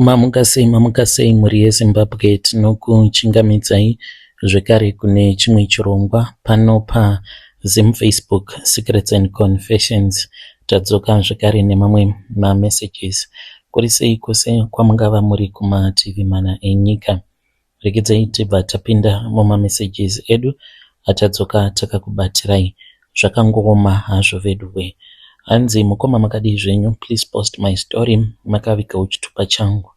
Mamuka sei mhuri yeZimbabwe, tinokuchingamidzai zvekare kune chimwe chirongwa pano paZim Facebook Secrets and Confessions. Tadzoka zvekare nemamwe mamessages. Kuri sei kwose kwamungava muri kumativi mana enyika. Regedzai tibva tapinda mumamessages edu atadzoka takakubatirai zvakangooma hazvo veduwe. Hanzi mukoma makadii zvenyu, please post my story, makavikawo chitupa changu.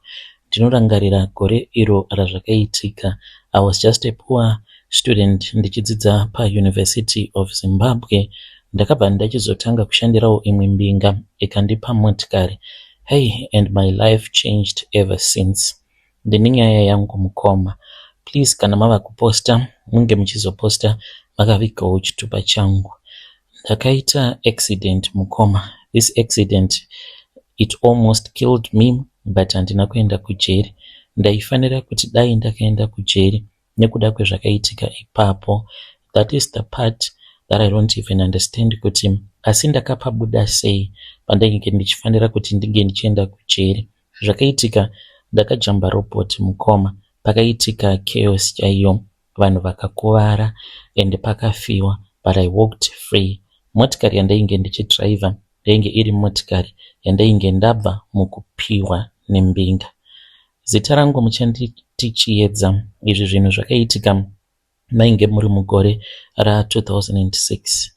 Ndinorangarira gore iro razvakaitika. I was just a poor student ndichidzidza paUniversity of Zimbabwe. Ndakabva ndachizotanga kushandirawo imwe mbinga ikandipa motikari. Hey, and my life changed ever since. Ndine nyaya yangu mukoma. Please kana mava kuposta munge muchizoposta makavikawo chitupa changu. Ndakaita accident mukoma. This accident, it almost killed me, but handina kuenda kujeri. Ndaifanira kuti dai ndakaenda kujeri nekuda kwezvakaitika ipapo. That is the part that I don't even understand, kuti asi ndakapabuda sei pandainge ndichifanira kuti ndinge ndichienda kujeri. Zvakaitika ndakajamba robot mukoma, pakaitika chaos chaiyo, vanhu vakakuvara ende pakafiwa, but I walked free. Motikari yandainge ndichidriver ndainge iri motikari yandainge ndabva mukupiwa nembinga. Zita rangu muchanditi Chiedza. Izvi zvinhu zvakaitika mainge muri mugore ra2006.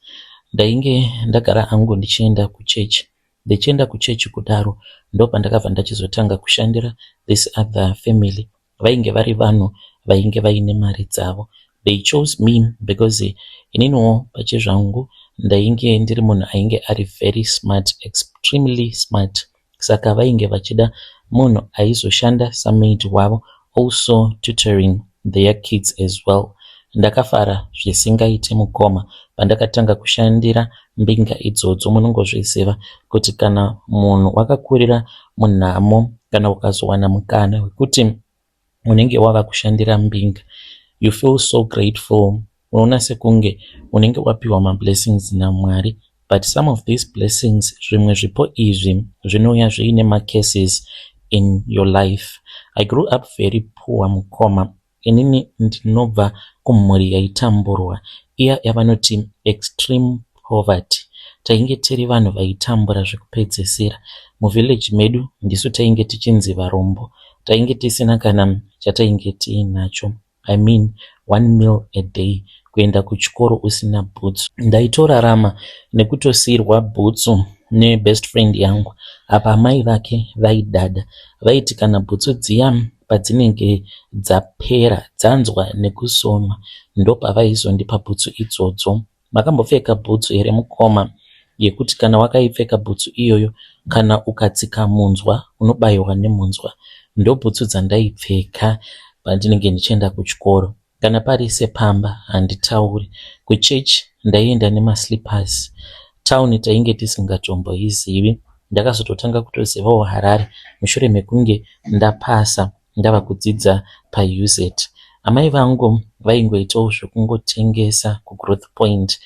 Ndainge ndagara hangu ndichienda kuchechi. Ndichienda kuchechi kudaro ndopandakabva ndachizotanga kushandira this other family. Vainge vari vanhu vainge vaine mari dzavo. They chose me because ininiwo pachezvangu ndainge ndiri munhu ainge ari very smart, extremely smart. Saka vainge vachida munhu aizoshanda samaid wavo, also tutoring their kids as well. Ndakafara zvisingaite mukoma pandakatanga kushandira mbinga idzodzo. Munongozviziva kuti kana munhu wakakurira munhamo kana ukazowana mukana wekuti unenge wava kushandira mbinga, you feel so grateful. Unoona sekunge unenge wapiwa mablessings naMwari, but some of these blessings, zvimwe zvipo izvi zvinouya zviine macases in your life. I grew up very poor mukoma. Inini ndinobva kumhuri yaitamburwa, iya yavanoti extreme poverty. Tainge tiri vanhu vaitambura zvekupedzisira. Muvillage medu ndisu tainge tichinzi varombo. Tainge tisina kana chatainge tiinacho. I mean 1 meal a day. Kuenda kuchikoro usina bhutsu. Ndaitorarama nekutosirwa bhutsu nebest friend yangu. Apa amai vake vaidhadha. Vaiti kana bhutsu dziya padzinenge dzapera, dzanzwa nekusoma, ndopa vaizondipa bhutsu idzodzo. Makambopfeka bhutsu here mukoma yekuti kana wakaipfeka bhutsu iyoyo, kana ukatsika munzwa unobayiwa nemunzwa? Ndo bhutsu dzandaipfeka pandinenge ndichienda kuchikoro. Kana pari sepamba handitauri. Kuchechi ndaienda nemaslippers. Town tainge tisingatomboizivi. Ndakazototanga kutozivawo Harare mushure mekunge ndapasa ndava kudzidza paUZ. Amai vangu vaingoitawo zvekungotengesa kuGrowth Point.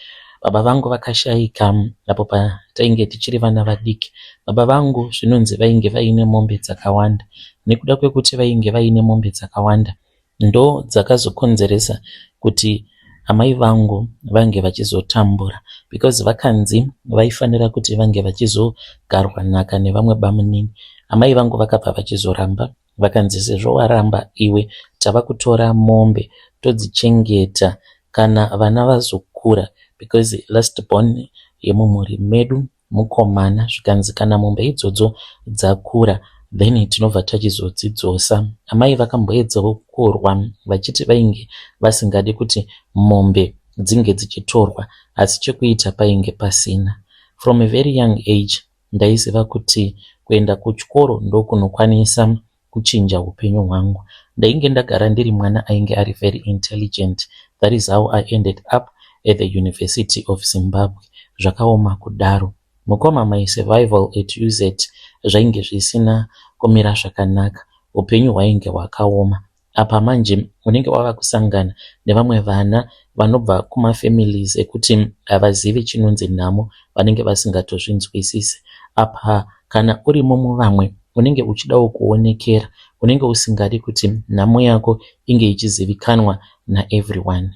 Baba vangu vakashaika apo patainge tichiri vana vadiki. Baba vangu zvinonzi vainge vaine mombe dzakawanda. Nekuda kwekuti vainge vaine mombe dzakawanda, ndo dzakazokonzeresa kuti amai vangu vange vachizotambura, because vakanzi vaifanira kuti vange vachizogarwa nhaka nevamwe bamunini. Amai vangu vakabva vachizoramba, vakanzi sezvo waramba iwe, tava kutora mombe todzichengeta kana vana vazokura, because last born yemumhuri medu mukomana. Zvikanzi kana mombe idzodzo dzakura, then tinobva tachizodzidzosa. Amai vakamboedzawo kurwa vachiti vainge vasingadi kuti mombe dzinge dzichitorwa, asi chekuita painge pasina. From a very young age ndaiziva kuti kuenda kuchikoro ndokunokwanisa kuchinja upenyu hwangu. Ndainge ndagara ndiri mwana ainge ari very intelligent. That is how I ended up at the University of Zimbabwe. Zvakaoma kudaro. Mukoma, my survival at UZ zvainge zvisina kumira zvakanaka. Upenyu hwainge hwakaoma. Apa manje unenge wava kusangana nevamwe vana vanobva kumafamilies ekuti havazivi chinonzi nhamo, vanenge vasingatozvinzwisisi. Apa kana urimo muvamwe unenge uchidawo kuonekera, unenge usingadi kuti nhamo yako inge ichizivikanwa naeveryone.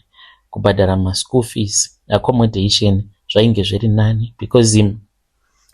Kubhadhara maschool fees, accommodation zvainge zviri nani because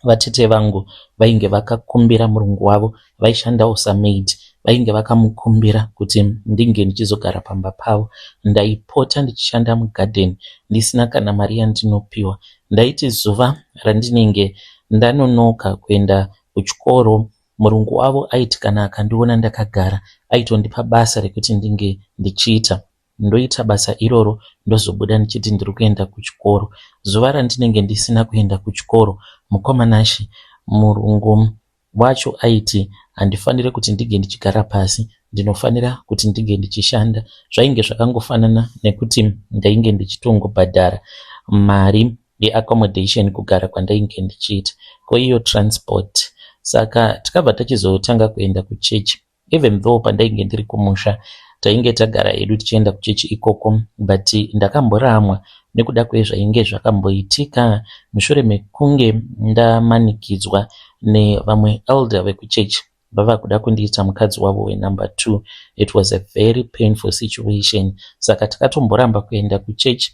vatete vangu vainge vakakumbira murungu wavo, vaishandawo samaid, vainge vakamukumbira kuti ndinge ndichizogara pamba pavo. Ndaipota ndichishanda mugarden ndisina kana mari yandinopiwa. Ndaiti zuva randinenge ndanonoka kuenda kuchikoro, murungu wavo aiti kana akandiona ndakagara aitondipa basa rekuti ndinge ndichiita. Ndoita basa iroro ndozobuda ndichiti ndiri kuenda kuchikoro. Zuva randinenge ndisina kuenda kuchikoro, mukomanashi murungu wacho aiti handifanire kuti ndige ndichigara pasi, ndinofanira kuti ndige ndichishanda. Zvainge zvakangofanana nekuti ndainge ndichitongobhadhara mari yeaccommodation kugara kwandainge ndichiita, koiyo transport. Saka takabva tachizotanga kuenda kuchechi, even though pandainge ndiri kumusha tainge tagara edu tichienda kuchechi ikoko, but ndakamboramwa nekuda kwezvainge zvakamboitika mushure mekunge ndamanikidzwa nevamwe elder vekuchechi vava kuda kundiita mukadzi wavo wenumber 2. It was a very painful situation. Saka takatomboramba kuenda kuchechi,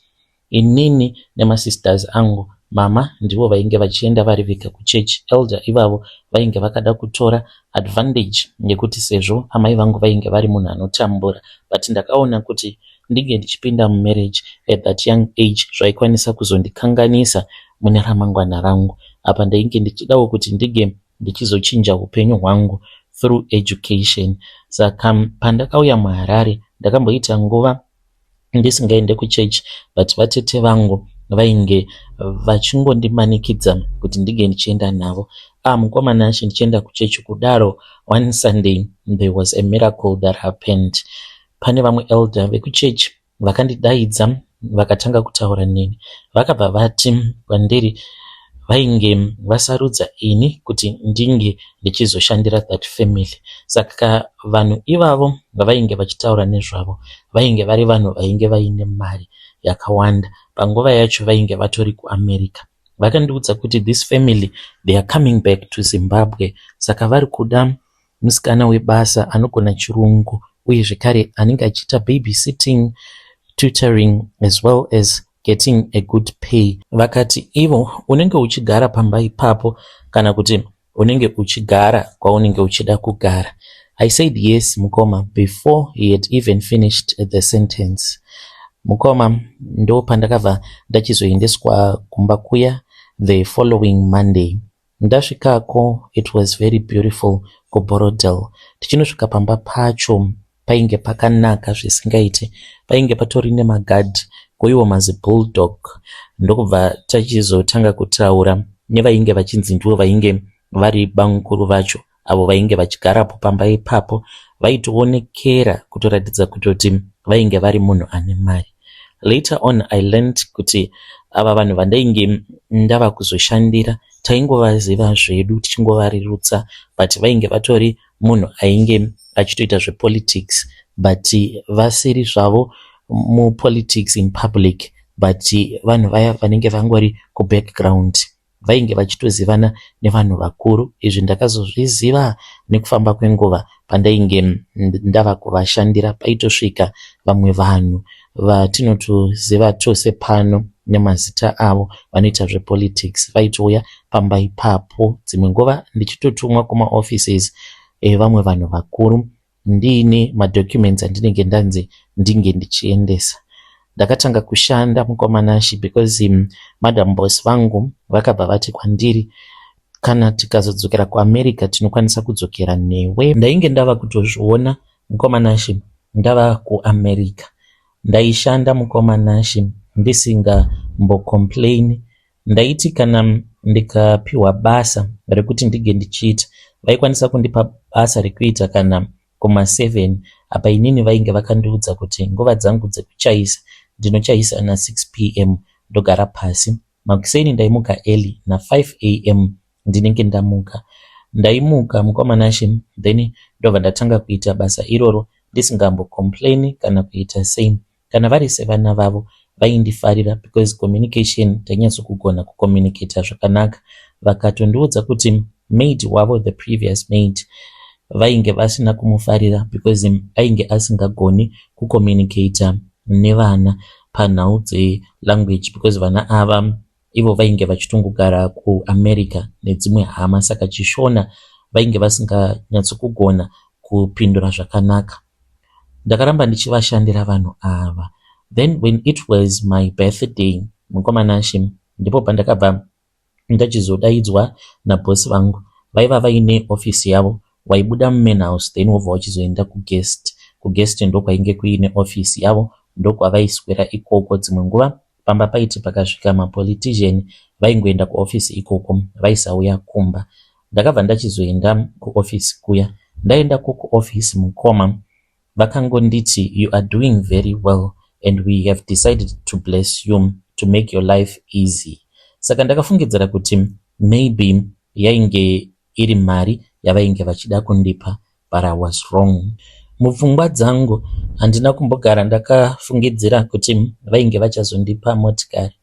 inini nemasisters angu. Mama ndivo vainge vachienda vari vega kuchechi, elder ivavo vainge vakada kutora advantage yekuti sezvo amai vangu vainge vari munhu anotambura, but ndakaona kuti ndige ndichipinda mumarriage at that young age zvaikwanisa kuzondikanganisa mune ramangwana rangu, apa ndainge ndichidawo kuti ndige ndichizochinja upenyu hwangu through education. Saka pandakauya muHarare ndakamboita nguva ndisingaende kuchechi, but vatete vangu vainge vachingondimanikidza kuti ndige ndichienda navo. Mukomanashi ndichienda kuchechi kudaro, one Sunday there was a miracle that happened. Pane vamwe elder vekuchechi vakandidaidza vakatanga kutaura neni, vakabva vati kwandiri vainge vasarudza ini kuti ndinge ndichizoshandira that family. Saka vanhu ivavo vavainge vachitaura nezvavo vainge vari vanhu vainge vaine mari yakawanda. Panguva yacho vainge vatori kuAmerica. Vakandiudza kuti this family they are coming back to Zimbabwe. Saka vari kuda musikana webasa anogona chirungu uye zvekare anenge achiita babysitting, tutoring as well as getting a good pay. Vakati ivo unenge uchigara pamba ipapo kana kuti unenge uchigara kwaunenge uchida kugara? I said yes mukoma before he had even finished the sentence. Mukoma ndo pandakabva ndachizoendeswa kumba kuya the following Monday. Ndasvikako it was very beautiful kuBorodale. Tichinosvika pamba pacho painge pakanaka zvisingaite, painge patori nemagadhi koiwo mazibulldog. Ndokubva tachizotanga kutaura nevainge vachinzi ndivo vainge vari bangukuru vacho, avo vainge vachigarapo pamba ipapo, vaitoonekera kutoratidza kutoti vainge vari munhu ane mari. Later on I learned kuti ava vanhu vandainge ndava kuzoshandira taingovaziva zvedu tichingovarirutsa, but vainge vatori munhu ainge achitoita zvepolitics, but vasiri zvavo mupolitics in public, but vanhu vaya vanenge vangori kubackground vainge vachitozivana nevanhu vakuru. Izvi ndakazozviziva nekufamba kwenguva pandainge ndava kuvashandira. Paitosvika vamwe vanhu vatinotoziva tose pano nemazita avo vanoita zvepolitics vaitouya pamba ipapo. Dzimwe nguva ndichitotumwa kumaoffices vamwe vanhu vakuru ndiine madocuments andinenge ndanzi ndinge ndichiendesa. Ndakatanga kushanda mukomanashi because madam boss vangu vakabva vati kwandiri, kana tikazodzokera kuAmerica tinokwanisa kudzokera newe. Ndainge ndava kutozviona mukomanashi ndava kuAmerica. Ndaishanda mukomanashi ndisingambokomplaini. Ndaiti kana ndikapiwa basa rekuti ndige ndichiita, vaikwanisa kundipa basa rekuita kana kuma7. Apa inini vainge vakandiudza kuti nguva dzangu dzekuchaisa ndinochaisa na6 PM ndogara pasi. Makuseni ndaimuka early na5 AM ndinenge ndamuka. Ndaimuka mukomanashi then ndobva ndatanga kuita basa iroro ndisingambokomplaini kana kuita same. Kana vari sevana vavo vaindifarira because communication tainyatso kugona kucommunicate zvakanaka. Vakatondiudza kuti maid wavo, the previous maid, vainge vasina kumufarira because ainge asingagoni kucommunicate nevana panhau dzelanguage, because vana ava ivo vainge vachitongogara kuamerica nedzimwe hama, saka chishona vainge vasinganyatsokugona kupindura zvakanaka. Ndakaramba ndichivashandira vanhu ava. Then when it was my birthday, mukomanashe, ndipo pandakabva ndachizodaidzwa nabhosi vangu. Vaiva vaine ofisi yavo, waibuda mumain house then wobva wachizoenda kuguest ndokwainge kuine ofisi yavo, ndokwavaiswera ikoko. Dzimwe nguva pamba paiti pakasvika mapolitician vaingoenda kuofisi ikoko, vaisauya kumba. Ndakabva ndachizoenda kuofisi kuya. Ndaenda kuofisi mukoma, vakangonditi you are doing very well and we have decided to bless you to make your life easy. Saka ndakafungidzira kuti maybe yainge iri mari yavainge vachida kundipa, but I was wrong. Mupfungwa dzangu handina kumbogara ndakafungidzira kuti vainge vachazondipa motikari.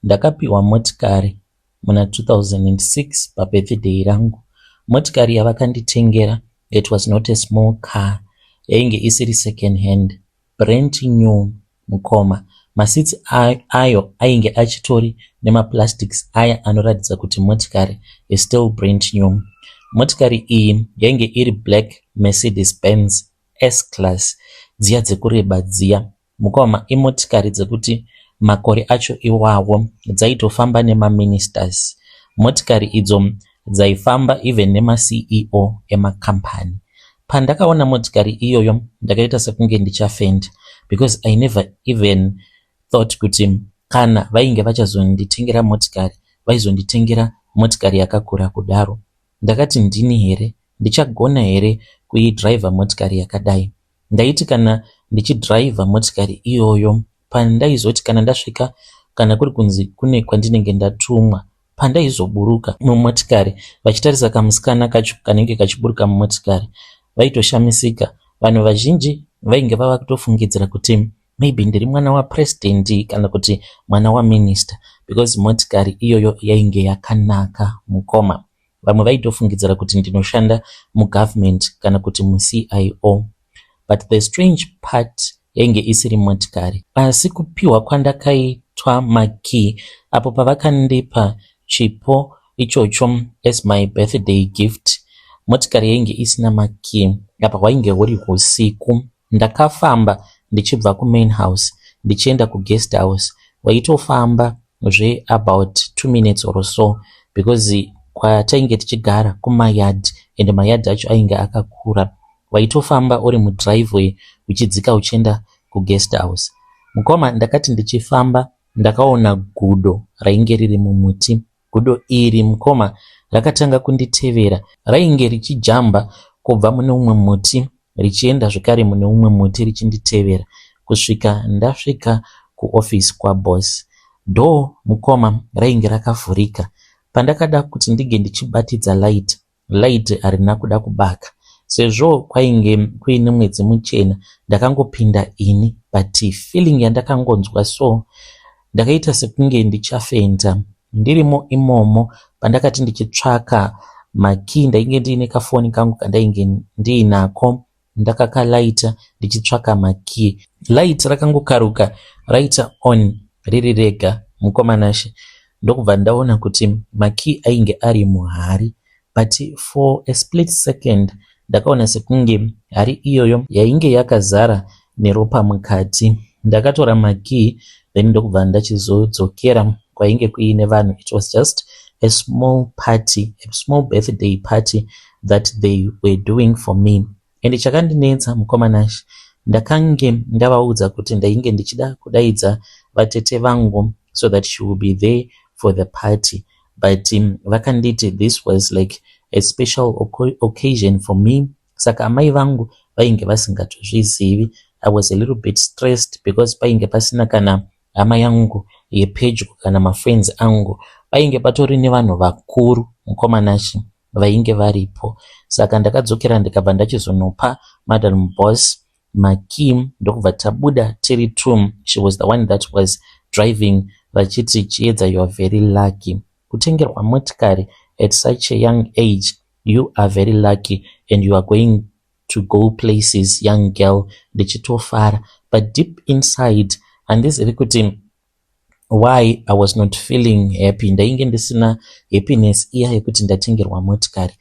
Ndakapiwa motikari muna 2006 pabirthday rangu. Motikari yavakanditengera, it was not a small car, yainge isiri second hand, brand new mukoma. Masitsi ayo ainge achitori nemaplastics aya anoratidza kuti motikari is still brand new. Motikari iyi yainge iri black Mercedes Benz S-Class, dziya dzekureba dziya. Mukoma imotikari dzekuti makore acho iwawo dzaitofamba nemaministers. Motikari idzo dzaifamba even nemaCEO emakampani. Pandakaona motikari iyoyo ndakaita sekunge ndichafenda, because I never even thought kuti kana vainge vachazonditengera motikari, vaizonditengera motikari yakakura kudaro. Ndakati ndini here, ndichagona here kuidriver motikari yakadai. Ndaiti kana ndichidriver motikari iyoyo, pandaizoti kana ndasvika kana kuri kunzi kune kwandinenge ndatumwa, pandaizoburuka mumotikari vachitarisa kamusikana kacho kanenge kachiburuka mumotikari, vaitoshamisika. Vanhu vazhinji vainge vava kutofungidzira kuti maybe ndiri mwana wapresident kana kuti mwana waminister, because motikari iyoyo yainge yakanaka mukoma. Vamwe vaitofungidzira kuti ndinoshanda mugovernment kana kuti muCIO. But the strange part yainge isiri motikari, asi kupiwa kwandakaitwa makey apo pavakandipa chipo ichocho as my birthday gift. Motikari yainge isina makey, apa hwainge huri usiku. Ndakafamba ndichibva kumain house ndichienda kuguest house, waitofamba about 2 minutes or so, because kwatainge tichigara kumayard, and mayard acho ainge akakura. Waitofamba uri mudriveway uchidzika uchienda kuguest house. Mukoma ndakati ndichifamba ndakaona gudo rainge riri mumuti. Gudo iri mukoma rakatanga kunditevera, rainge richijamba kubva mune umwe muti richienda zvekare mune umwe muti richinditevera kusvika ndasvika kuoffice kwaboss. Door mukoma rainge rakavhurika. Pandakada kuti ndige ndichibatidza light harina kuda kubaka. Sezvo kwainge kuine mwedzi muchena, ndakangopinda ini, but feeling yandakangonzwa so ndakaita sekunge ndichafenda. Ndirimo imomo pandakati ndichitsvaka makey, ndainge ndiine kafoni kangu kandainge ndiinako, ndakakalaita ndichitsvaka makey. Light rakangokaruka raita on riri rega mukomanashe. Ndokubva ndaona kuti makey ainge ari muhari, but for a split second ndakaona sekunge hari iyoyo yainge yakazara neropa mukati. Ndakatora makey then ndokubva ndachizodzokera kwainge kuine vanhu. It was just a small party, a small birthday party that they were doing for me. And chakandinetsa mukomanashi, ndakange ndavaudza kuti ndainge ndichida kudaidza vatete vangu so that she will be there for the party, but vakanditi this was like a special occasion for me. Saka amai vangu vainge vasingatozvizivi. I was a little bit stressed because painge pasina kana hama yangu yepedyo kana mafriends angu, painge patori nevanhu vakuru mukomanashi vainge varipo. Saka ndakadzokera ndikabva ndachizonopa madam boss makey, ndokubva tabuda tiri two. She was the one that was driving, vachiti chiedza you are very lucky. Kutengerwa motikari at such a young age, you are very lucky and you are going to go places, young girl, ndichitofara. But deep inside, handizivi kuti why I was not feeling happy. Ndainge ndisina happiness iya yekuti ndatengerwa motikari.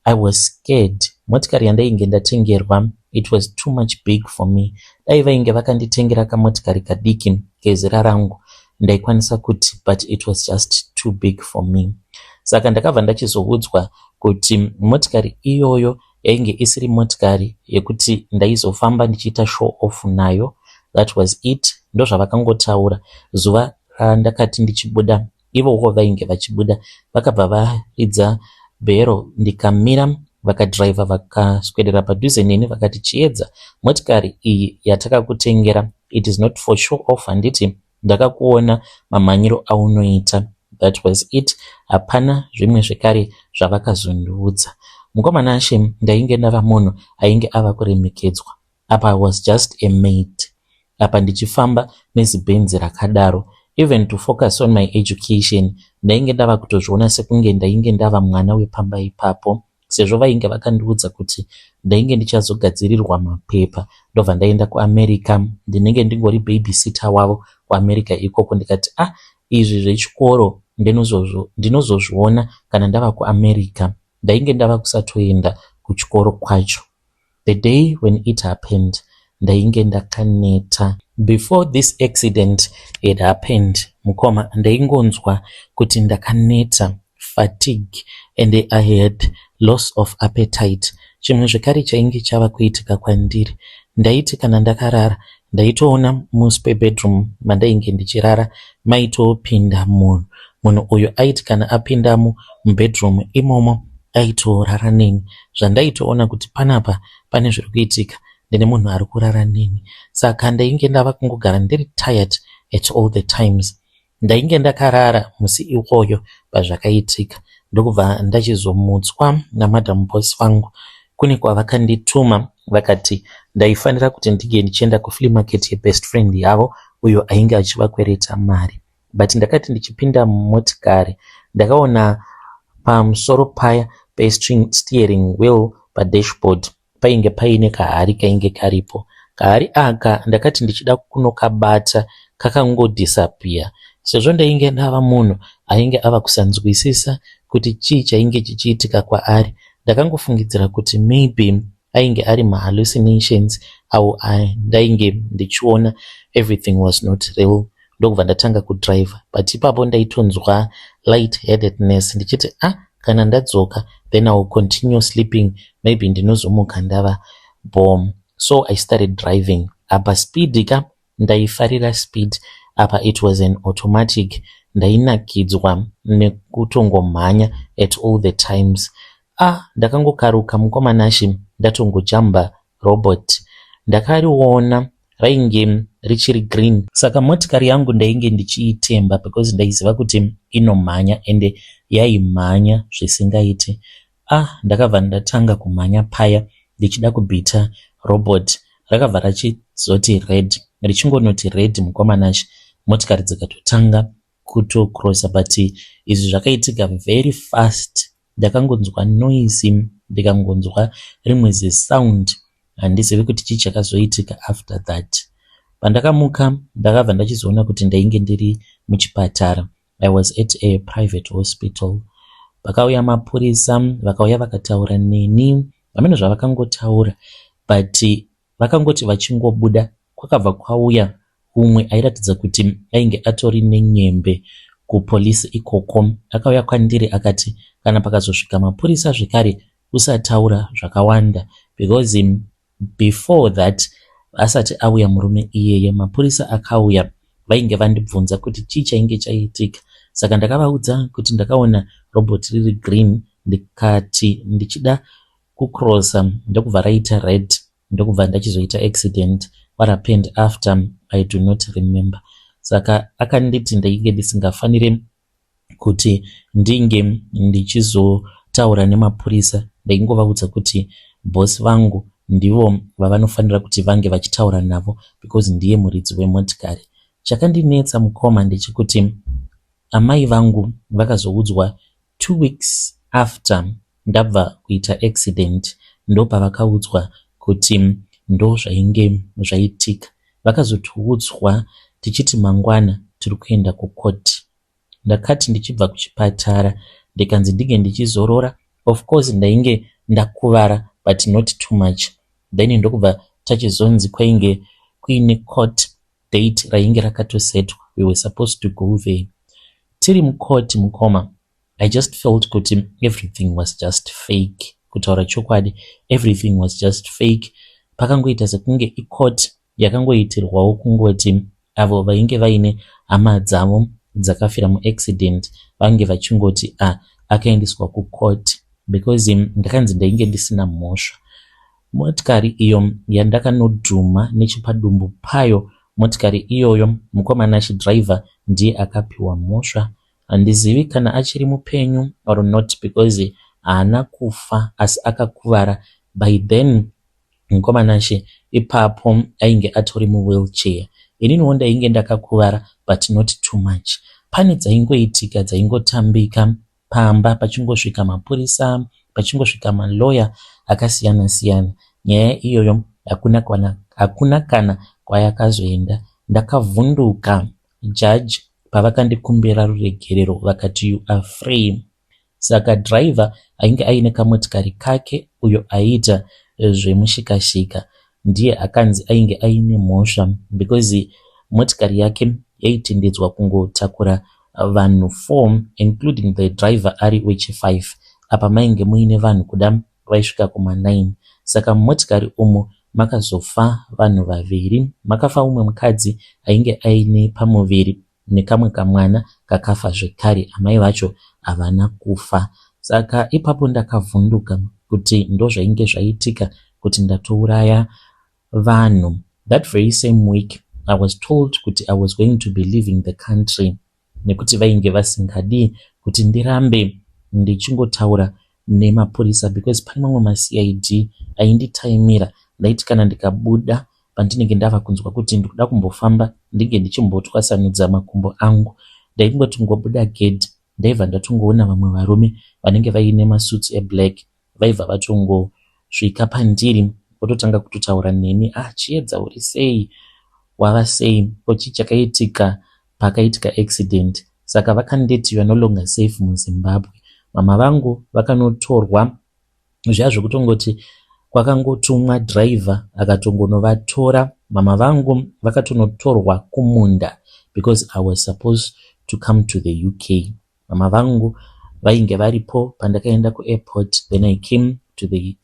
I was scared. Motikari yandainge ndatengerwa, it was too much big for me. Dai vainge vakanditengera kamotikari kadiki kezera rangu, ndaikwanisa kuti, but it was just too big for me. Saka ndakabva ndachizoudzwa kuti motikari iyoyo yainge isiri motikari yekuti ndaizofamba ndichiita show off nayo. That was it. Ndo zvavakangotaura. Zuva ndakati ndichibuda, ivowo vainge vachibuda, vakabva varidza bhero, ndikamira, vakadhiraivha vakaswedera padhuze neni vakati, chiedza, motikari iyi yatakakutengera, it is not for show off. Handiti ndakakuona mamhanyiro aunoita. That was it. Hapana zvimwe zvekare zvavakazondiudza. Mukomana Ashe ndainge ndava munhu ainge ava kuremekedzwa. Apa I was just a mate. Apa ndichifamba nezibhenzi rakadaro. Even to focus on my education, ndainge ndava kutozviona sekunge ndainge ndava mwana wepamba ipapo, sezvo vainge vakandiudza kuti ndainge ndichazogadzirirwa mapepa. Ndobva ndaenda kuAmerica, ndinenge ndingori babysitter wavo kuAmerica ikoko. Ndikati izvi zvechikoro ndinozozviona kana ndava kuAmerica. Ndainge ndava kusatoenda kuchikoro kwacho. The day when it happened, ndainge ndakaneta. Before this accident had happened, mukoma, ndaingonzwa kuti ndakaneta, fatigue, and I had loss of appetite. Chimwe zvekare chainge chava kuitika kwandiri, ndaiti kana ndakarara, ndaitoona muspe bedroom mandainge ndichirara maitopinda munhu. Munhu uyo aiti kana apindamo mubedroom imomo aitorara neni. Zvandaitoona kuti panapa pane zviri kuitika, ndine munhu ari kurara neni. Saka ndainge ndava kungogara ndiri tired at all the times. Ndainge ndakarara musi iwoyo pazvakaitika, ndokubva ndachizomutswa namadam boss vangu. Kune kwavakandituma vakati ndaifanira kuti ndige ndichienda kuflea market yebest friend yavo uyo ainge achivakwereta mari. But ndakati ndichipinda mumotikari, ndakaona pamusoro paya steering wheel padashboard painge paine kahari kainge karipo. Kahari aka ndakati ndichida kunokabata kakangodisappear. Sezvo ndainge ndava munhu ainge ava kusanzwisisa kuti chii chainge chichiitika kwaari, ndakangofungidzira kuti maybe ainge ari mahallucinations au ndainge ndichiona everything was not real. Ndokubva ndatanga kudrive, but ipapo ndaitonzwa light-headedness ndichiti kana ndadzoka then I will continue sleeping, maybe ndinozomuka ndava bomb. So I started driving. Apa speed ka ndaifarira speed. Apa it was an automatic. Ndainakidzwa nekutongomhanya at all the times. Ndakangokaruka mukomana Ashe, ndatongojamba robot. Ndakariona rainge richiri green. Saka motikari yangu ndainge ndichiitemba because ndaiziva kuti inomhanya ende yaimhanya zvisingaiti. Ndakabva ndatanga kumhanya paya ndichida kubhita robot. Rakabva rachizoti red, richingonoti red mukomana Ashe, motikari dzikatotanga kutocrossa, but izvi zvakaitika very fast. Ndakangonzwa noise, ndikangonzwa rimwe zisound, handizivi kuti chii chakazoitika after that. Pandakamuka ndakabva ndachizoona kuti ndainge ndiri muchipatara. I was at a private hospital. Vakauya mapurisa, vakauya vakataura neni, hamene zvavakangotaura, but vakangoti vachingobuda kwakabva kwauya umwe airatidza kuti ainge atori nenyembe kupolisi ikoko. Akauya kwandiri akati kana pakazosvika mapurisa zvekare usataura zvakawanda, because before that asati auya murume iyeye mapurisa akauya vainge vandibvunza kuti chii chainge chaitika. Saka ndakavaudza kuti ndakaona robot riri green, ndikati ndichida kucrossa ndokubva raita red, ndokubva ndachizoita accident. What happened after I do not remember. Saka akanditi ndainge ndisingafanire kuti ndinge ndichizotaura nemapurisa. Ndaingovaudza kuti boss vangu ndivo vavanofanira kuti vange vachitaura navo because ndiye muridzi wemotikari. Chakandinetsa mukoma ndechekuti amai vangu vakazoudzwa 2 weeks after ndabva kuita accident ndo pavakaudzwa kuti ndo zvainge zvaitika. Vakazotiudzwa tichiti mangwana tiri kuenda kucourt. Ndakati ndichibva kuchipatara ndikanzi ndige ndichizorora, of course ndainge ndakuvara but not too much. Then ndokubva tachizonzi kwainge kuine court date rainge rakatosetwa. We were supposed to go there. Tiri mukoti mukoma, I just felt kuti everything was just fake. Kutaura chokwadi, everything was just fake. Pakangoita sekunge icourt yakangoitirwawo kungoti avo vainge vaine hama dzavo dzakafira muaccident vange vachingoti akaendeswa kucourt, because ndakanzi ndainge ndisina mhosva. Motikari iyo yandakanodhuma nechipadumbu payo, motikari iyoyo mukomana chidriver ndiye akapiwa mhosva. Handizivi kana achiri mupenyu or not, because haana kufa asi akakuvara. By then mukomanache ipapo ainge atori muwheelchair. Ininiwo ndainge ndakakuvara but not too much. Pane dzaingoitika dzaingotambika pamba, pachingosvika mapurisa, pachingosvika malawyer akasiyana siyana. Nyaya iyoyo hakuna kana kwayakazoenda. Ndakavhunduka judge pavakandikumbira ruregerero vakati you are free. Saka driver ainge aine kamotikari kake uyo aiita zvemushikashika ndiye akanzi ainge aine mhosva, because motikari yake yaitendedzwa kungotakura vanhu 4 including the driver ari wechi5. Apa mainge muine vanhu kuda vaisvika kuma9. Saka motikari umu makazofa vanhu 2. Makafa umwe mukadzi ainge aine pamuviri nekamwe kamwana kakafa zvekare. Amai vacho havana kufa. Saka ipapo ndakavhunduka kuti ndo zvainge zvaitika kuti ndatouraya vanhu. That very same week I was told kuti I was going to be leaving the country, nekuti vainge vasingadi kuti ndirambe ndichingotaura nemapurisa, because pane mamwe maCID ainditaimira. Ndaiti kana ndikabuda pandinenge ndava kunzwa kuti ndikuda kumbofamba ndinge ndichimbotwasanudza makumbo angu, ndaingoti ngobuda gate ndaibva ndatongoona vamwe varume vanenge vaine masuits eblack vaibva vatongosvika pandiri vototanga kutotaura neni, chiedza uri sei, wava sei, kochi chakaitika pakaitika accident. Saka vakanditi you are no longer safe muZimbabwe. Mama vangu vakanotorwa zviya zvekutongoti kwakangotumwa driver akatongonovatora. Mama vangu vakatonotorwa kumunda because I was supposed to come to the UK. Mama vangu vainge varipo pandakaenda kuairport, then I came to the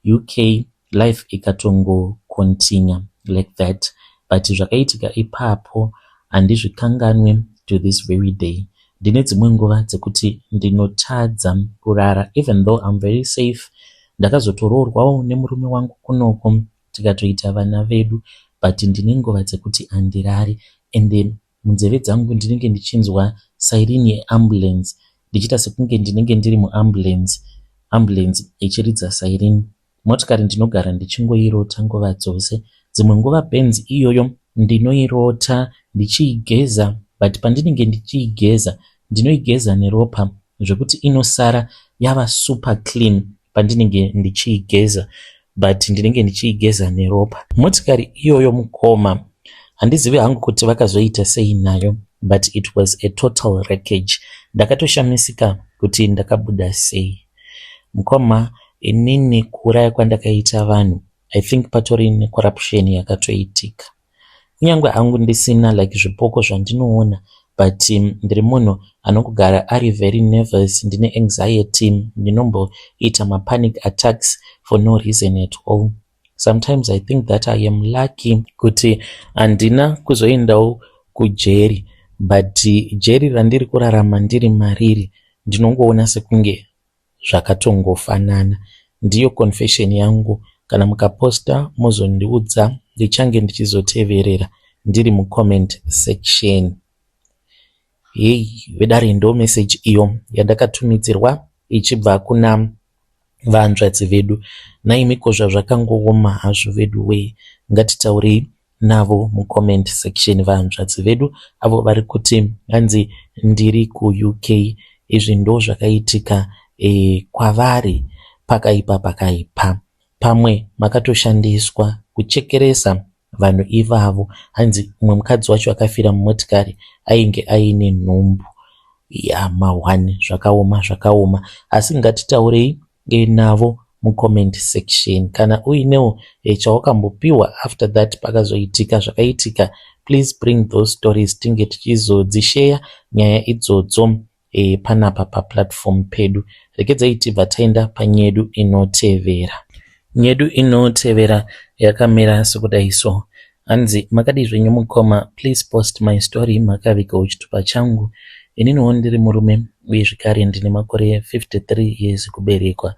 UK. Life ikatongo continue like that, but zvakaitika ipapo handizvikanganwe to this very day. Ndine dzimwe nguva dzekuti ndinotadza kurara, even though I'm very safe. Ndakazotororwawo nemurume wangu kunoko tikatoita vana vedu, but ndine nguva dzekuti handirari. And then munzeve dzangu ndinenge ndichinzwa siren yeambulance, ndichita sekunge ndinenge ndiri muambulance, ambulance ichiridza siren. Motikari ndinogara ndichingoirota nguva dzose. Dzimwe nguva Benz iyoyo ndinoirota ndichiigeza, but pandinenge ndichiigeza ndinoigeza neropa zvekuti inosara yava super clean pandinenge ndichiigeza, but ndinenge ndichiigeza neropa. Motikari iyoyo mukoma, handizivi hangu kuti vakazoita sei nayo, but it was a total wreckage. Ndakatoshamisika kuti ndakabuda sei. Mukoma, inini kuuraya kwandakaita vanhu, I think patori necorruption yakatoitika. Kunyangwe hangu ndisina like zvipoko zvandinoona, but ndiri munhu anogara ari very nervous, ndine anxiety, ndinomboita mapanic attacks for no reason at all. Sometimes I think that I am lucky kuti handina kuzoendawo kujeri, but jeri randiri kurarama ndiri mariri ndinongoona sekunge zvakatongofanana. Ndiyo confession yangu. Kana mukaposta muzondiudza, ndichange ndichizoteverera ndiri mucomment section. Hey, vedare ndo message iyo yandakatumidzirwa ichibva kuna vanzvadzi vedu. Naimikozva zvakangooma hazvo vedu we, ngatitaurei navo mucomment section vanzvadzi vedu avo vari kuti hanzi ndiri kuUK. Izvi ndo zvakaitika kwavari pakaipa. Pamwe makatoshandiswa kuchekeresa vanhu ivavo. Hanzi umwe mukadzi wacho akafira mumotikari ainge aine nhumbu mahwani zvakaoma. Asi ngatitaurei navo mucomment section kana uinewo chawakambopiwa after that pakazoitika zvakaitika. Please bring those stories tinge tichizodzishare nyaya idzodzo panapa paplatform pedu. Rekedzai tibva taenda panyedu inotevera. Nyedu inotevera yakamira sekudaiso. Hanzi makadi zvenyu mukoma, please post my story makavika chitupa changu. Ininiwo ndiri murume uye zvekare ndine makore 53 years kuberekwa.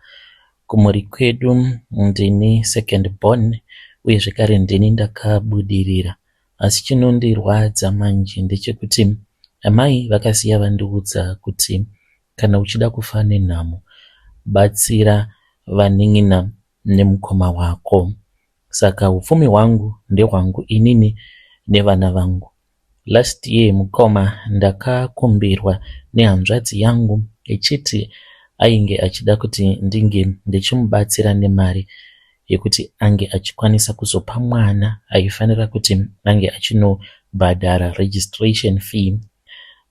Kumhuri kwedu ndini second born uye zvekare ndini ndakabudirira. Asi chinondirwadza manje ndechekuti amai vakasiya vandiudza kuti kana uchida kufa nenhamo batsira vaning'ina nemukoma wako. Saka upfumi hwangu ndehwangu inini nevana vangu. Last year mukoma ndakakumbirwa nehanzvadzi yangu echiti ainge achida kuti ndinge ndichimubatsira nemari yekuti ange achikwanisa kuzopa mwana aifanira kuti ange achinobhadhara registration fee.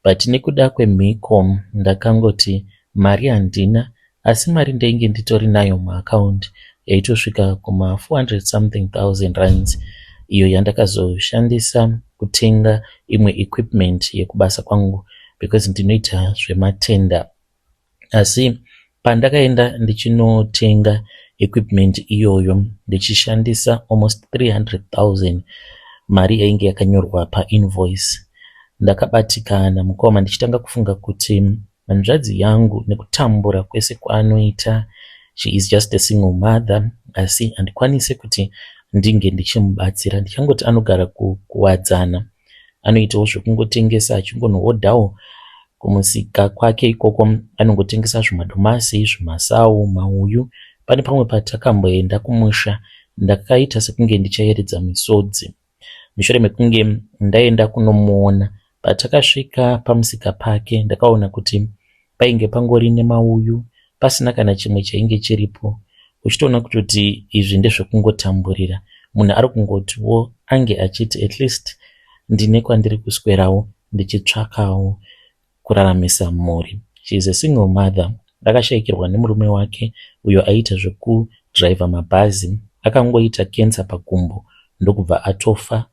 But nekuda kwemhiko ndakangoti mari handina, asi mari ndainge nditori nayo muaccount yaitosvika kuma 400 something thousand rands, iyo yandakazoshandisa kutenga imwe equipment yekubasa kwangu because ndinoita zvematenda. Asi pandakaenda ndichinotenga equipment iyoyo ndichishandisa almost 300,000 mari yainge yakanyorwa painvoice, ndakabatikana mukoma ndichitanga kufunga kuti hanzvadzi yangu nekutambura kwese kwaanoita, she is just a single mother, asi handikwanise kuti ndinge ndichimubatsira. Ndichangoti anogara kuwadzana, anoitawo zvekungotengesa achingonohodhawo kumusika kwake ikoko, anongotengesa zvimadomasi, zvimasau, mauyu. Pane pamwe patakamboenda kumusha ndakaita sekunge ndichayeredza misodzi. Mushure mekunge ndaenda kunomuona, patakasvika pamusika pake ndakaona kuti painge pangori nemauyu pasina kana chimwe chainge chiripo. Uchitoona kuti izvi ndezvekungotamburira. Munhu ari kungotiwo ange achiti at least ndine kwandiri kuswerawo ndichitsvakawo kuraramisa mhuri. She is a single mother. Akashayikirwa nemurume wake uyo aita zvekudriva mabhazi, akangoita kensa pagumbo ndokubva atofa.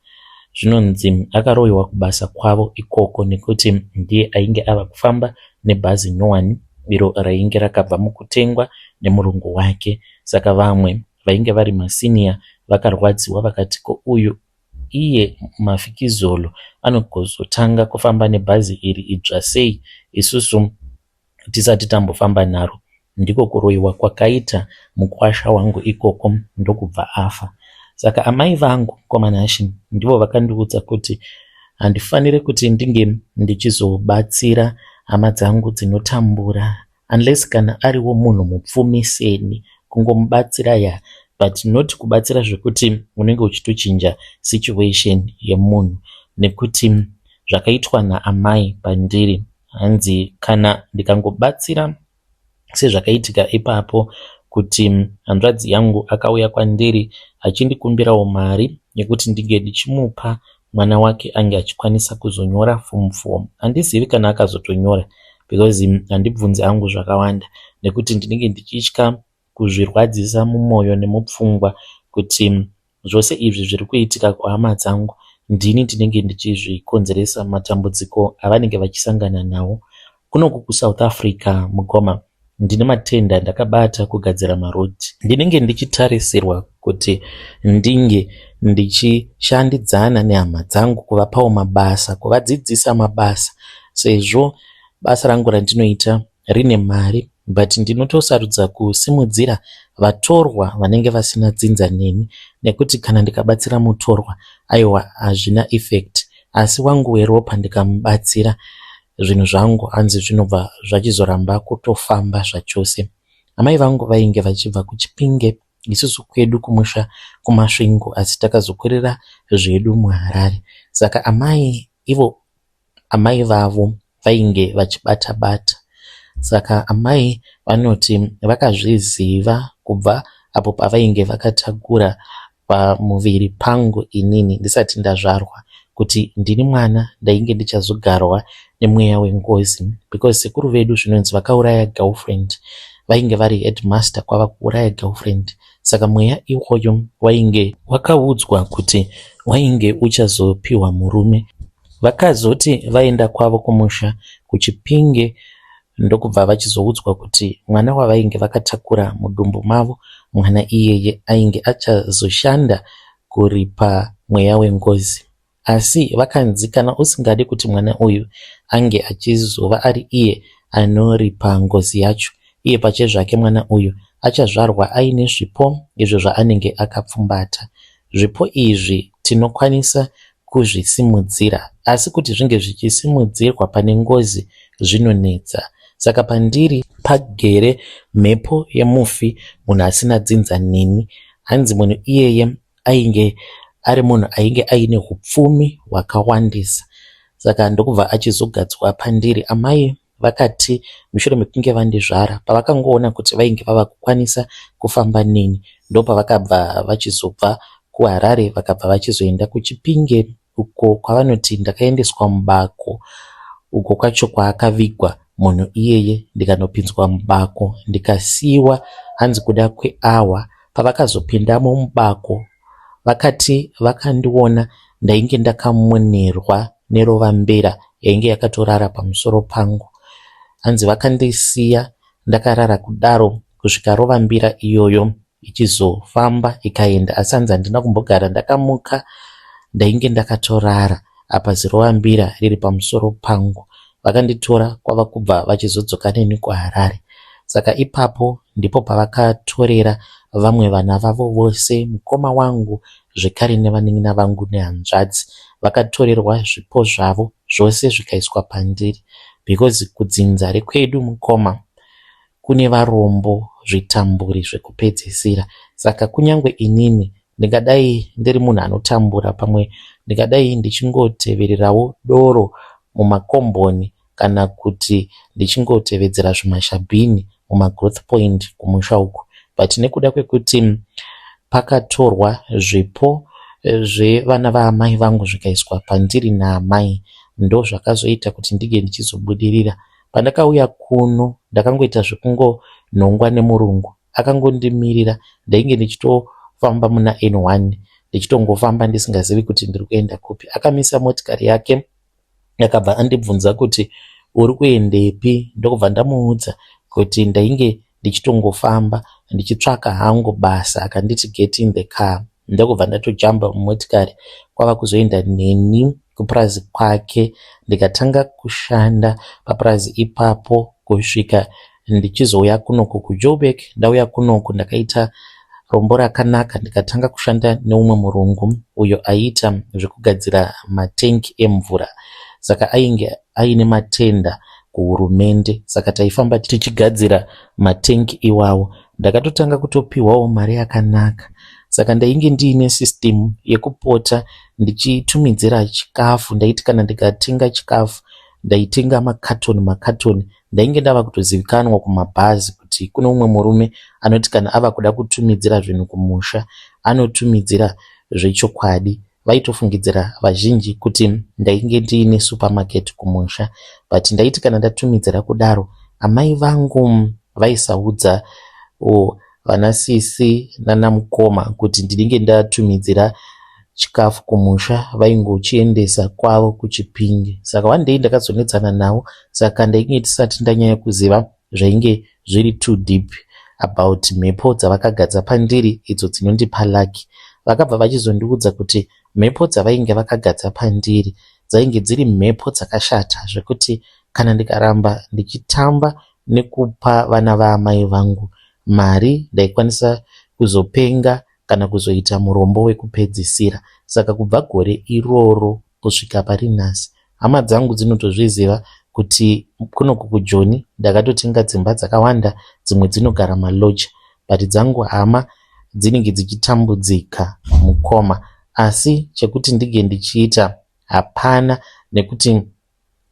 Zvinonzi akarohwa kubasa kwavo ikoko nekuti ndiye ainge ava kufamba nebhazi nyowani iro rainge rakabva mukutengwa nemurungu wake. Saka vamwe vainge vari masiniya vakarwadziwa vakati ko uyu iye mafikizolo anogozotanga kufamba nebhazi iri idzva sei isusu tisati tambofamba naro. Ndiko kurohwa kwakaita mukwasha wangu ikoko ndokubva afa. Saka amai vangu komanashi ndivo vakandiudza kuti handifanire kuti ndinge ndichizobatsira hama dzangu dzinotambura unless kana ariwo munhu mupfumi seni, kungomubatsira ya, but not kubatsira zvekuti unenge uchitochinja situation yemunhu. Nekuti zvakaitwa naamai pandiri, hanzi kana ndikangobatsira sezvakaitika ipapo kuti hanzvadzi yangu akauya kwandiri achindikumbirawo mari yekuti ndinge ndichimupa mwana wake ange achikwanisa kuzonyora form 4. Handizivi kana akazotonyora because handibvunzi angu zvakawanda, nekuti ndinenge ndichitya kuzvirwadzisa mumwoyo nemupfungwa kuti zvose izvi zviri kuitika kuhama dzangu ndini ndinenge ndichizvikonzeresa matambudziko avanenge vachisangana nawo. Kunoku kuSouth Africa mukoma ndine matenda ndakabata kugadzira marodhi. Ndinenge ndichitarisirwa kuti ndinge ndichishandidzana nehama dzangu kuvapawo mabasa, kuvadzidzisa mabasa, sezvo basa rangu randinoita rine mari, but ndinotosarudza kusimudzira vatorwa vanenge vasina dzinza neni, nekuti kana ndikabatsira mutorwa aiwa hazvina effect, asi wangu weropa ndikamubatsira zvinhu zvangu hanzi zvinobva zvachizoramba kutofamba zvachose. Amai vangu vainge vachibva kuChipinge, isusu kwedu kumusha kumasvingo, asi takazokurira zvedu muHarare. Saka amai vavo vainge vachibata-bata. Saka amai vanoti vakazviziva kubva apo pavainge vakatakura pamuviri pangu inini ndisati ndazvarwa kuti ndini mwana ndainge ndichazogarwa nemweya wengozi, because sekuru vedu zvinonzi vakauraya girlfriend, vainge vari headmaster kwava kuuraya girlfriend. Saka mweya iwoyo wainge wakaudzwa kuti wainge uchazopiwa murume. Vakazoti vaenda kwavo kumusha kuChipinge ndokubva vachizoudzwa kuti mwana wavainge vakatakura mudumbu mavo, mwana iyeye ainge achazoshanda kuripa mweya wengozi. Asi vakanzi kana usingadi kuti mwana uyu ange achizova ari iye anoripa ngozi yacho, iye pache zvake mwana uyu achazvarwa aine zvipo izvo zvaanenge akapfumbata. Zvipo izvi tinokwanisa kuzvisimudzira, asi kuti zvinge zvichisimudzirwa pane ngozi zvinonetsa. Saka pandiri pagere mhepo yemufi, munhu asina dzinzanini. Hanzi munhu iyeye ainge ari munhu ainge aine hupfumi hwakawandisa. Saka ndokubva achizogadzwa pandiri. Amai vakati mushure mekunge vandizvara, pavakangoona kuti vainge vava kukwanisa kufamba neni, ndopavakabva vachizobva kuHarare vakabva vachizoenda kuChipinge, uko kwavanoti ndakaendeswa mubako, uko kwacho kwaakavigwa munhu iyeye, ndikanopinzwa mubako ndikasiyiwa hanzi kuda kweawa. Pavakazopindamo mubako vakati vakandiona ndainge ndakamonerwa nerovambera yainge yakatorara pamusoro pangu. Hanzi vakandisiya ndakarara kudaro kusvika rovambira iyoyo ichizofamba ikaenda, asi hanzi handina kumbogara ndakamuka, ndainge ndakatorara apa zirovambira riri pamusoro pangu. Vakanditora kwava kubva vachizodzoka neni kuHarare. Saka ipapo ndipo pavakatorera vamwe vana vavo vose, mukoma wangu zvekare nevanun'una vangu nehanzvadzi. Vakatorerwa zvipo zvavo zvose zvikaiswa pandiri, because kudzinza rekwedu mukoma kune varombo, zvitamburi zvekupedzisira. Saka kunyange inini ndingadai ndiri munhu anotambura, pamwe ndingadai ndichingotevererawo doro mumakomboni kana kuti ndichingotevedzera zvimashabhini mumagrowth point kumusha uku, but nekuda kwekuti pakatorwa zvipo zvevana vaamai vangu zvikaiswa pandiri naamai, ndo zvakazoita kuti ndige ndichizobudirira. Pandakauya kuno ndakangoita zvekungonhongwa nemurungu, akangondimirira. Ndainge ndichitofamba muna N1 ndichitongofamba ndisingazivi kuti ndiri kuenda kupi. Akamisa motikari yake akabva andibvunza kuti uri kuendepi, ndokubva ndamuudza kuti ndainge ndichitongofamba ndichitsvaka hangu basa. Akanditi get in the car, ndokubva ndatojamba mumotikari kwava kuzoenda neni kupurazi kwake. Ndikatanga kushanda papurazi ipapo kusvika ndichizouya kunoku kuJoburg. Ndauya kunoku ndakaita rombo rakanaka, ndikatanga kushanda neumwe murungu uyo aiita zvekugadzira matengi emvura. Saka ainge aine matenda kuhurumende, saka taifamba tichigadzira matengi iwawo. Ndakatotanga kutopiwawo mari yakanaka. Saka ndainge ndiine system yekupota ndichitumidzira chikafu. Ndaiti kana ndikatenga chikafu ndaitenga makatoni. Ndainge ndava kutozivikanwa kumabhazi kuti kuno umwe murume anoti kana ava kuda kutumidzira zvinhu kumusha anotumidzira zvechokwadi. Vaitofungidzira vazhinji kuti ndainge ndiine supermarket kumusha, but ndaiti kana ndatumidzira kudaro, amai vangu vaisaudza vana sisi nana mukoma kuti ndinenge ndatumidzira chikafu kumusha, vaingochiendesa kwavo kuChipinge. Saka one day ndakazonetsana navo, saka ndainge ndisati ndanyanya kuziva zvainge zviri too deep about mhepo dzavakagadza pandiri idzo dzinondipa lucky. Vakabva vachizondiudza kuti mhepo dzavainge vakagadza pandiri dzainge dziri mhepo dzakashata zvekuti kana ndikaramba ndichitamba nekupa vana vaamai vangu mari ndaikwanisa kuzopenga kana kuzoita murombo wekupedzisira. Saka kubva gore iroro kusvika pari nhasi, hama dzangu dzinotozviziva kuti kunoku kuJoni ndakatotenga dzimba dzakawanda, dzimwe dzinogara maloja, but dzangu hama dzinenge dzichitambudzika mukoma. Asi chekuti ndige ndichiita hapana, nekuti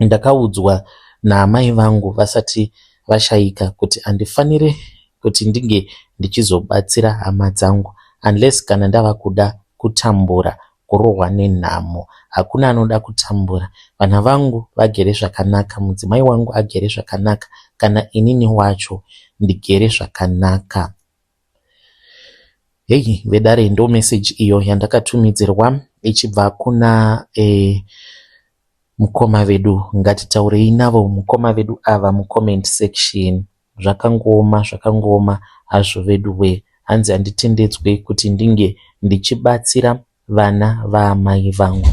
ndakaudzwa naamai vangu vasati vashayika kuti handifanire kuti ndinge ndichizobatsira hama dzangu unless kana ndava kuda kutambura, kurohwa nenhamo. Hakuna anoda kutambura. Vana vangu vagere zvakanaka, mudzimai wangu agere zvakanaka, kana inini wacho ndigere zvakanaka. Hei vedare, ndo message iyo yandakatumidzirwa ichibva kuna mukoma vedu. Ngatitaurei navo mukoma vedu ava mucomment section. Zvakangoma hazvo vedu we. Hanzi handitendedzwe kuti ndinge ndichibatsira vana vaamai vangu.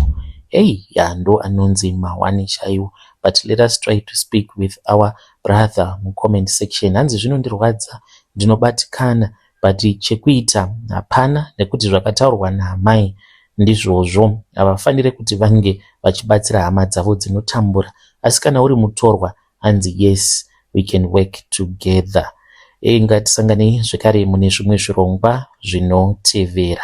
Hey, ndo anonzi Mawani chaiwo. But let us try to speak with our brother mucomment section. Hanzi zvinondirwadza, ndinobatikana, but chekuita hapana, nekuti zvakataurwa naamai ndizvozvo. Havafanire kuti vange vachibatsira hama dzavo dzinotambura. Asi kana uri mutorwa, hanzi yes, we can work together. Ngatisanganei zvekare mune zvimwe zvirongwa zvinotevera.